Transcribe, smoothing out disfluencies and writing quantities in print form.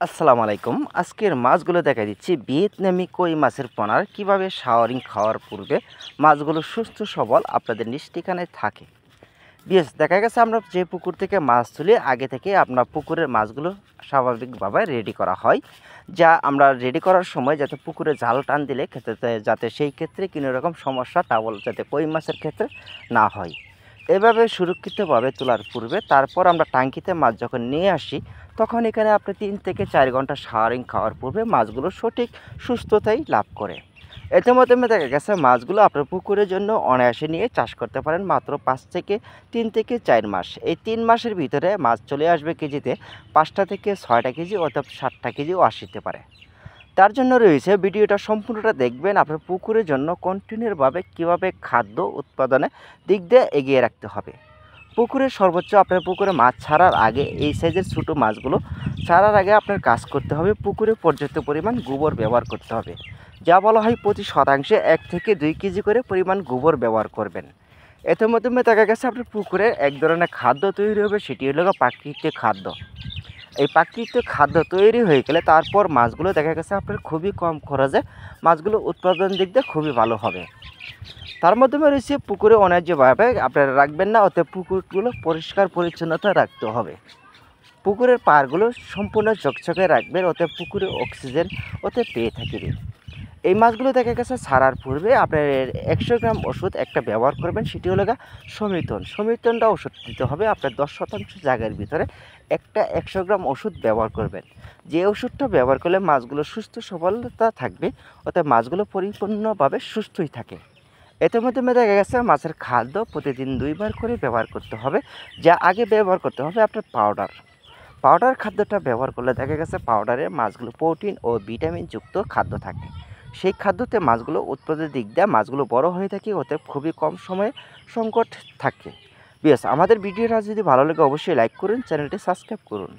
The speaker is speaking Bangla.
আসসালামু আলাইকুম। আজকের মাছগুলো দেখা দিচ্ছি ভিয়েতনামি কই মাছের পোনার কিভাবে শাওয়ারিং খাওয়ার পূর্বে মাছগুলো সুস্থ সবল আপনাদের নিজ ঠিকানায় থাকে। দেখা গেছে আমরা যে পুকুর থেকে মাছ তুলি আগে থেকে আপনার পুকুরের মাছগুলো স্বাভাবিকভাবে রেডি করা হয়, যা আমরা রেডি করার সময় যাতে পুকুরে জাল টান দিলে যাতে সেই ক্ষেত্রে কোনো রকম সমস্যা যাতে কই মাছের ক্ষেত্রে না হয়। এভাবে সুরক্ষিতভাবে তোলার পূর্বে তারপর আমরা ট্যাঙ্কিতে মাছ যখন নিয়ে আসি, তখন এখানে আপনি ৩ থেকে ৪ ঘন্টা শাওয়ারিং খাওয়ার পূর্বে মাছগুলো সঠিক সুস্থতাই লাভ করে। এতে মাধ্যমে দেখা গেছে মাছগুলো আপনার পুকুরের জন্য অনায়াসে নিয়ে চাষ করতে পারেন মাত্র ৩ থেকে ৪ মাস। এই ৩ মাসের ভিতরে মাছ চলে আসবে কেজিতে ৫টা থেকে ৬টা কেজি অর্থাৎ ৬০টা কেজিও আসতে পারে। তার জন্য রয়েছে ভিডিওটা সম্পূর্ণটা দেখবেন আপনার পুকুরের জন্য কন্টিনিউভাবে কীভাবে খাদ্য উৎপাদনের দিক দিয়ে এগিয়ে রাখতে হবে। পুকুরের সর্বোচ্চ আপনার পুকুরে মাছ ছাড়ার আগে এই সাইজের ছোটো মাছগুলো ছাড়ার আগে আপনার কাজ করতে হবে, পুকুরে পর্যাপ্ত পরিমাণ গোবর ব্যবহার করতে হবে। যা বলা হয় প্রতি শতাংশে ১ থেকে ২ কেজি করে পরিমাণ গোবর ব্যবহার করবেন। এর মাধ্যমে দেখা গেছে আপনার পুকুরে এক ধরনের খাদ্য তৈরি হবে, সেটি হলো প্রাকৃতিক খাদ্য। এই প্রাকৃতিক খাদ্য তৈরি হয়ে গেলে তারপর মাছগুলো দেখা গেছে আপনার খুবই কম খরচে মাছগুলো উৎপাদন দিক দিয়ে খুবই ভালো হবে। তার মাধ্যমে রয়েছে পুকুরে অন্যায্যভাবে আপনারা রাখবেন না, অতএব পুকুরগুলো পরিষ্কার পরিচ্ছন্নতা রাখতে হবে। পুকুরের পাড়গুলো সম্পূর্ণ চকচকে রাখবেন, অতএব পুকুরে অক্সিজেন পেয়ে থাকবে। এই মাছগুলো দেখা গেছে ছাড়ার পূর্বে আপনার ১০০ গ্রাম ওষুধ একটা ব্যবহার করবেন, সেটি হলো সমিতনটা ওষুধ দিতে হবে আপনার ১০% জায়গার ভিতরে একটা ১০০ গ্রাম ওষুধ ব্যবহার করবেন। যে ওষুধটা ব্যবহার করলে মাছগুলো সুস্থ সবলতা থাকবে, অর্থাৎ মাছগুলো পরিপূর্ণভাবে সুস্থই থাকে। এর মাধ্যমে দেখা গেছে মাছের খাদ্য প্রতিদিন ২ বার করে ব্যবহার করতে হবে। যা আগে ব্যবহার করতে হবে আপনার পাউডার খাদ্যটা ব্যবহার করলে দেখা গেছে পাউডারে মাছগুলো প্রোটিন ও ভিটামিন যুক্ত খাদ্য থাকে। সেই খাদ্যতে মাছগুলো উৎপাদনের দিক দিয়ে মাছগুলো বড় হয়ে থাকে, ওতে খুবই কম সময়ে সংকট থাকে। আমাদের ভিডিওটা যদি ভালো লাগে অবশ্যই লাইক করুন, চ্যানেলটি সাবস্ক্রাইব করুন।